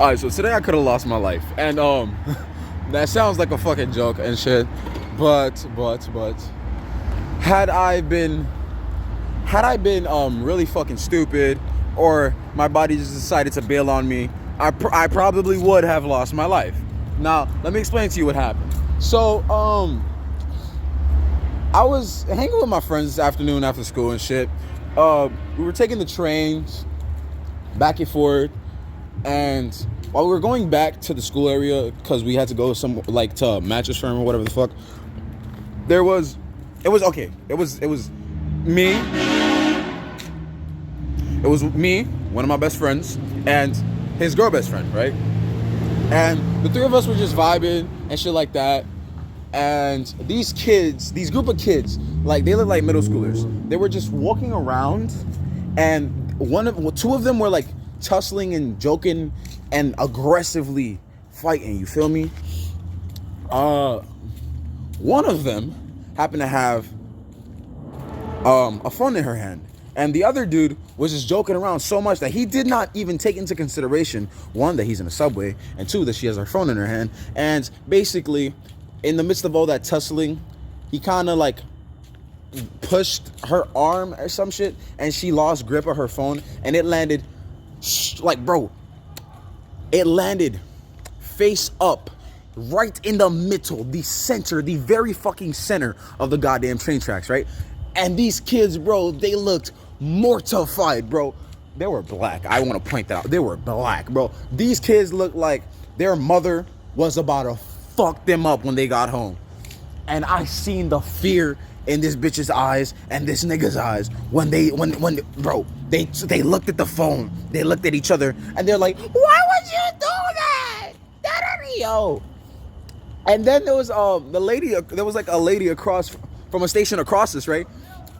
Alright, so today I could have lost my life. And that sounds like a fucking joke and shit. But had I been really fucking stupid, or my body just decided to bail on me, I probably would have lost my life. Now, let me explain to you what happened. So, I was hanging with my friends this afternoon after school and shit. We were taking the trains back and forth, and while we were going back to the school area, because we had to go to a mattress firm or whatever the fuck, it was me, one of my best friends, and his girl best friend, right? And the three of us were just vibing and shit like that. And these group of kids, like, they look like middle schoolers. They were just walking around, and two of them were like tussling and joking and aggressively fighting, you feel me? One of them happened to have a phone in her hand, and the other dude was just joking around so much that he did not even take into consideration, one, that he's in a subway, and two, that she has her phone in her hand. And basically, in the midst of all that tussling, he kind of like pushed her arm or some shit, and she lost grip of her phone, and it landed it landed face up right in the middle, the center, the very fucking center of the goddamn train tracks, right? And these kids, bro, they looked mortified, bro. They were black. I want to point that out. They were black, bro. These kids looked like their mother was about to fuck them up when they got home. And I seen the fear in this bitch's eyes and this nigga's eyes when they looked at the phone, they looked at each other, and they're like, why would you do that? Yo. And then there was a lady across from a station across this, right?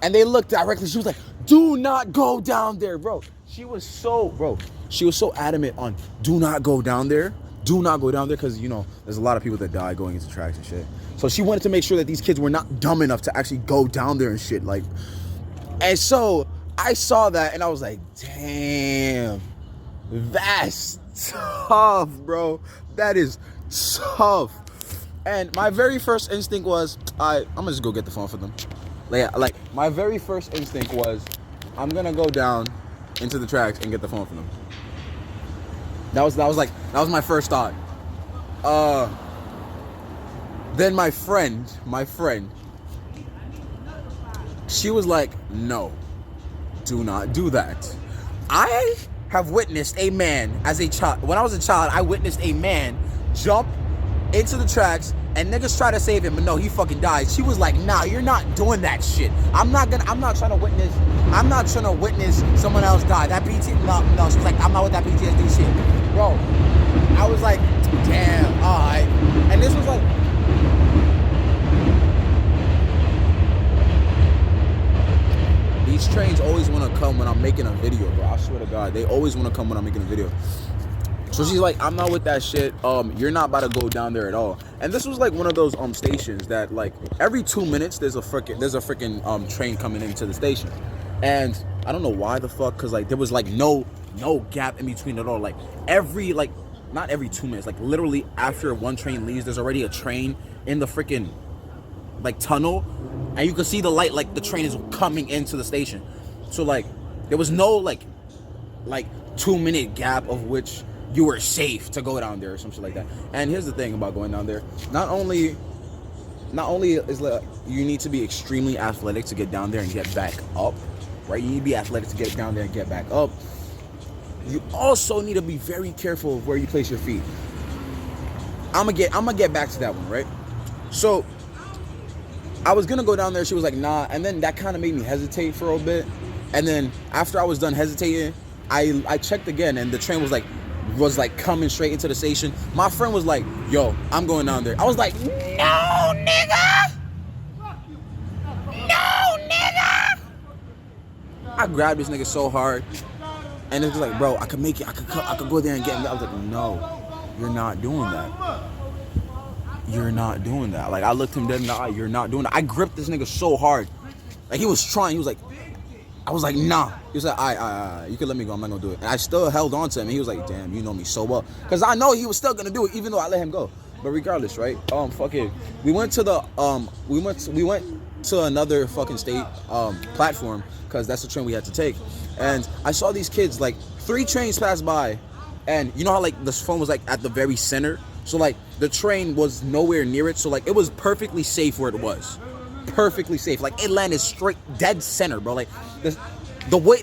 And they looked directly, she was like, do not go down there, bro. She was so adamant on do not go down there, because, you know, there's a lot of people that die going into tracks and shit. So she wanted to make sure that these kids were not dumb enough to actually go down there and shit, like. And so I saw that and I was like, damn, that's tough, bro. That is tough. And my very first instinct was, I'm gonna just go get the phone for them. Like my very first instinct was, I'm gonna go down into the tracks and get the phone for them. That was my first thought. Then my friend, she was like, no, do not do that. I have witnessed a man as a child. When I was a child, I witnessed a man jump into the tracks and niggas try to save him, but no, he fucking died. She was like, nah, you're not doing that shit. I'm not trying to witness someone else die. That no, she was like, I'm not with that PTSD shit. Bro, I was like, damn, alright. And this was like, these trains always want to come when I'm making a video, bro. I swear to God, they always want to come when I'm making a video. So she's like, I'm not with that shit. You're not about to go down there at all. And this was like one of those stations that, like, every 2 minutes there's a freaking train coming into the station. And I don't know why the fuck, cause like there was like no gap in between at all. Like not every 2 minutes, like literally after one train leaves, there's already a train in the freaking like tunnel, and you can see the light, like the train is coming into the station. So like there was no like 2 minute gap of which you were safe to go down there or some shit like that. And here's the thing about going down there. Not only is like you need to be extremely athletic to get down there and get back up, right? You need to be athletic to get down there and get back up. You also need to be very careful of where you place your feet. I'm gonna get back to that one, right? So I was gonna go down there, she was like, nah, and then that kind of made me hesitate for a bit. And then after I was done hesitating, I checked again, and the train was like coming straight into the station. My friend was like, yo, I'm going down there. I was like, no, nigga! No, nigga! I grabbed this nigga so hard, and it was like, bro, I could make it. I could go there and get him. I was like, no, you're not doing that. You're not doing that. Like, I looked him dead in the eye. You're not doing that. I gripped this nigga so hard. Like, he was trying. He was like, I was like, nah. He was like, all right, you can let me go. I'm not gonna do it. And I still held on to him. He was like, damn, you know me so well. Cause I know he was still gonna do it, even though I let him go. But regardless, right? Fucking, we went to the we went to another fucking state platform, cause that's the train we had to take. And I saw these kids, like 3 trains passed by, and you know how like the phone was like at the very center, so like the train was nowhere near it, so like it was perfectly safe where it was. Perfectly safe. Like it landed straight dead center, bro. Like the way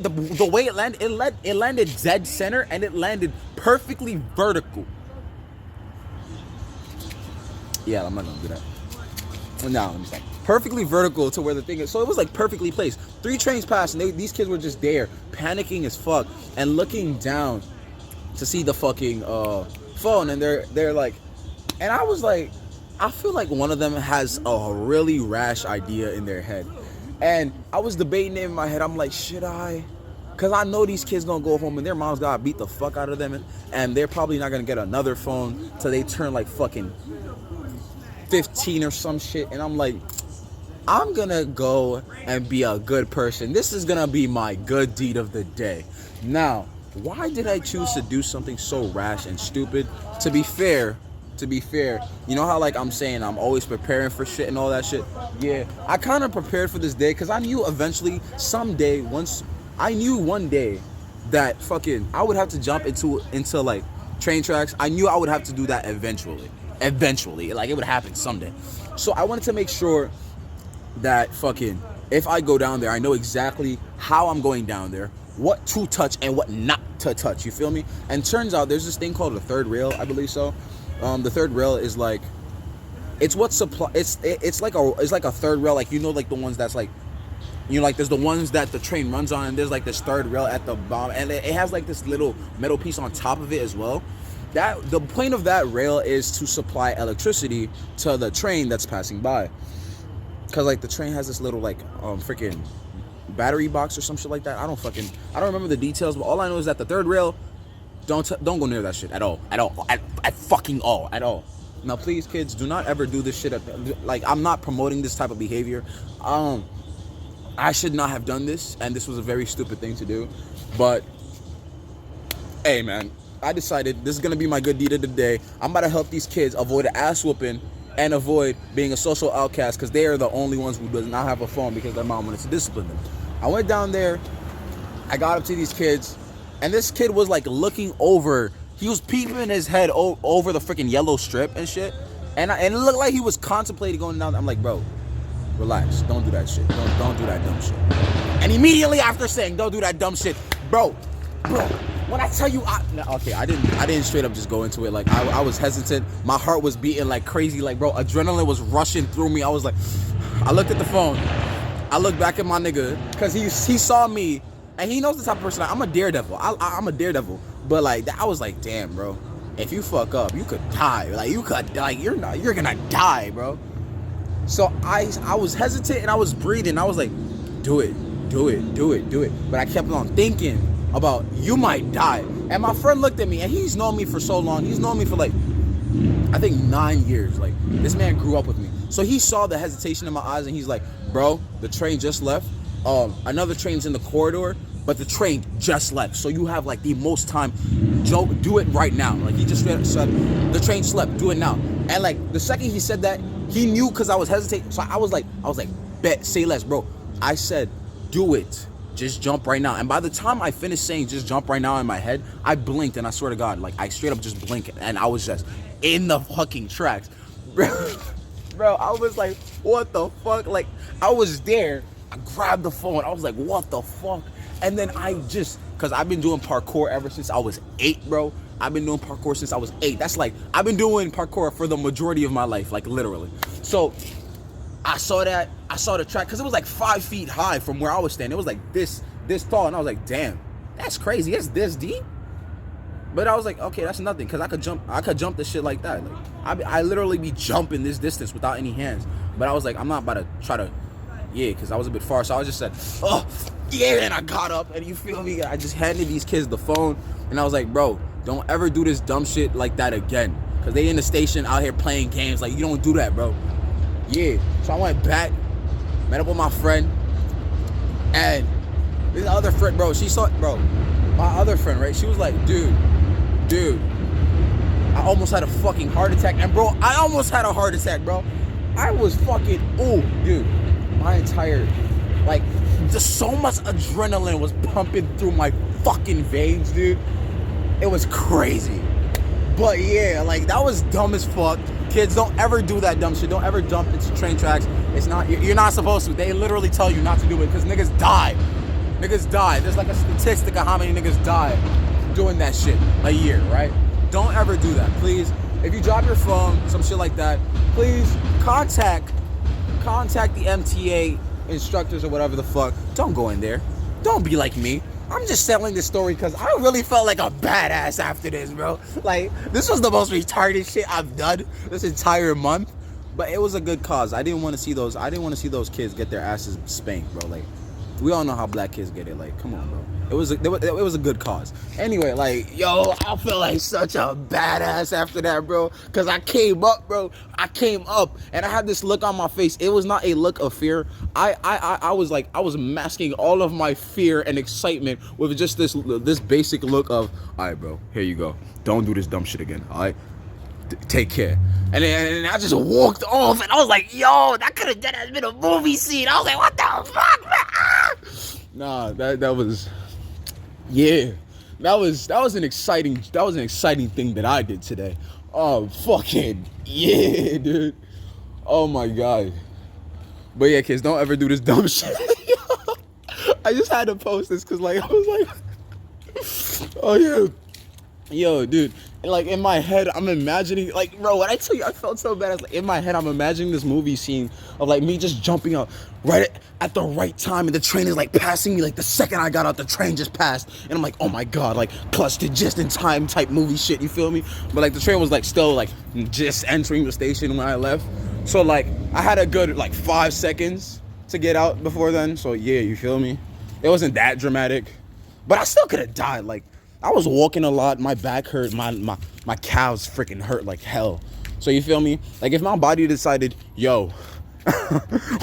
it landed, it landed dead center, and it landed perfectly vertical. Yeah, I'm not gonna do that. No, let me stop. Perfectly vertical to where the thing is. So it was like perfectly placed. 3 trains passed, and these kids were just there, panicking as fuck, and looking down to see the fucking phone, and they're like, and I was like, I feel like one of them has a really rash idea in their head. And I was debating it in my head. I'm like, should I? Because I know these kids gonna go home and their moms gotta beat the fuck out of them. And they're probably not gonna get another phone till they turn like fucking 15 or some shit. And I'm like, I'm gonna go and be a good person. This is gonna be my good deed of the day. Now, why did I choose to do something so rash and stupid? To be fair, you know how like I'm saying I'm always preparing for shit and all that shit? Yeah, I kind of prepared for this day because I knew eventually, someday, I knew one day that fucking I would have to jump into like train tracks. I knew I would have to do that eventually, like it would happen someday. So I wanted to make sure that fucking if I go down there, I know exactly how I'm going down there, what to touch and what not to touch, you feel me? And turns out there's this thing called the third rail, I believe so. The third rail is like, it's what supply, it's like a third rail, like, you know, like the ones that's like, you know, like there's the ones that the train runs on, and there's like this third rail at the bottom, and it has like this little metal piece on top of it as well. That the point of that rail is to supply electricity to the train that's passing by, because like the train has this little like freaking battery box or some shit like that. I don't remember the details, but all I know is that the third rail, don't go near that shit at all. Now please, kids, do not ever do this shit. Like, I'm not promoting this type of behavior. I should not have done this, and this was a very stupid thing to do. But hey man, I decided this is gonna be my good deed of the day. I'm about to help these kids avoid an ass whooping and avoid being a social outcast, because they are the only ones who does not have a phone because their mom wanted to discipline them. I went down there, I got up to these kids, and this kid was like looking over. He was peeping his head over the freaking yellow strip and shit. And it looked like he was contemplating going down. I'm like, bro, relax. Don't do that shit. Don't do that dumb shit. And immediately after saying, don't do that dumb shit, bro, when I tell you, I didn't straight up just go into it. Like, I was hesitant. My heart was beating like crazy. Like, bro, adrenaline was rushing through me. I was like, I looked at the phone. I looked back at my nigga, because he saw me. And he knows the type of person I'm a daredevil. I'm a daredevil. But like, I was like, damn, bro. If you fuck up, you could die. Like, you're gonna die, bro. So I was hesitant and I was breathing. I was like, do it. But I kept on thinking about, you might die. And my friend looked at me, and he's known me for so long. He's known me for like, I think 9 years. Like, this man grew up with me. So he saw the hesitation in my eyes, and he's like, bro, the train just left. Another train's in the corridor, but the train just left, so you have like the most time. Joe, do it right now. Like, he just said, the train slept, do it now. And like, the second he said that, he knew, because I was hesitating. So I was like, bet, say less, bro. I said, do it, just jump right now. And by the time I finished saying just jump right now in my head, I blinked, and I swear to God, like, I straight up just blinked, and I was just in the fucking tracks. Bro, I was like, what the fuck? Like, I was there. I grabbed the phone. I was like, what the fuck? And then because I've been doing parkour ever since I was 8, bro. I've been doing parkour since I was 8. That's like, I've been doing parkour for the majority of my life, like literally. So I saw the track, because it was like 5 feet high from where I was standing. It was like this tall, and I was like, damn, that's crazy. It's this deep. But I was like, okay, that's nothing, because I could jump this shit like that. Like, I literally be jumping this distance without any hands. But I was like, I'm not about to try to, because I was a bit far. So I just said, oh, yeah, and I got up, and you feel me? I just handed these kids the phone, and I was like, bro, don't ever do this dumb shit like that again, because they in the station out here playing games. Like, you don't do that, bro. Yeah. So I went back, met up with my friend, and This other friend, bro, she saw, bro, my other friend, right? She was like, dude, I almost had a fucking heart attack. And bro, I almost had a heart attack, bro. I was fucking, ooh, dude, my entire, like, just so much adrenaline was pumping through my fucking veins, dude. It was crazy. But yeah, like, that was dumb as fuck. Kids, don't ever do that dumb shit. Don't ever jump into train tracks. It's not, you're not supposed to. They literally tell you not to do it because niggas die. Niggas die. There's like a statistic of how many niggas die doing that shit a year, right? Don't ever do that, please. If you drop your phone, some shit like that, please contact the MTA instructors or whatever the fuck. Don't go in there. Don't be like me. I'm just telling this story because I really felt like a badass after this, bro. Like, this was the most retarded shit I've done this entire month. But it was a good cause. I didn't want to see those kids get their asses spanked, bro. Like, we all know how black kids get it. Like, come on, bro. It was a good cause. Anyway, like, yo, I feel like such a badass after that, bro. Cause I came up, bro. And I had this look on my face. It was not a look of fear. I was masking all of my fear and excitement with just this basic look of, all right, bro, here you go. Don't do this dumb shit again, all right? Take care. And then I just walked off, and I was like, yo, that could have just been a movie scene. I was like, what the fuck, man? Nah, that was, yeah, that was an exciting thing that I did today. Oh, fucking yeah, dude. Oh my god. But yeah, kids, don't ever do this dumb shit. I just had to post this because, like, I was like, oh yeah, yo, dude. Like, in my head, I'm imagining, like, bro, when I tell you I felt so bad, like, in my head, I'm imagining this movie scene of, like, me just jumping out right at the right time, and the train is, like, passing me, like, the second I got out, the train just passed, and I'm like, oh my god, like, clutched it just in time type movie shit, you feel me? But, like, the train was, like, still, like, just entering the station when I left, so, like, I had a good, like, 5 seconds to get out before then, so, yeah, you feel me? It wasn't that dramatic, but I still could have died, like, I was walking a lot, my back hurt, my calves freaking hurt like hell. So you feel me? Like, if my body decided, yo,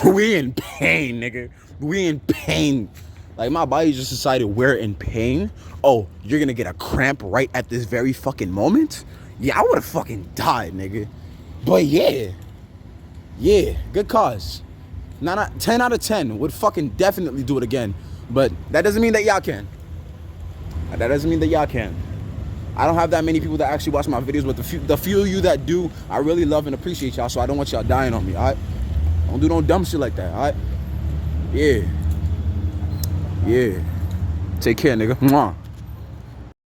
we in pain, nigga. We in pain. Like, my body just decided we're in pain. Oh, you're gonna get a cramp right at this very fucking moment? Yeah, I would have fucking died, nigga. But yeah, good cause. 10 out of 10 would fucking definitely do it again. But that doesn't mean that y'all can. That doesn't mean that y'all can. I don't have that many people that actually watch my videos, but the few of you that do, I really love and appreciate y'all, so I don't want y'all dying on me, alright? Don't do no dumb shit like that, alright? Yeah. Take care, nigga. Mwah.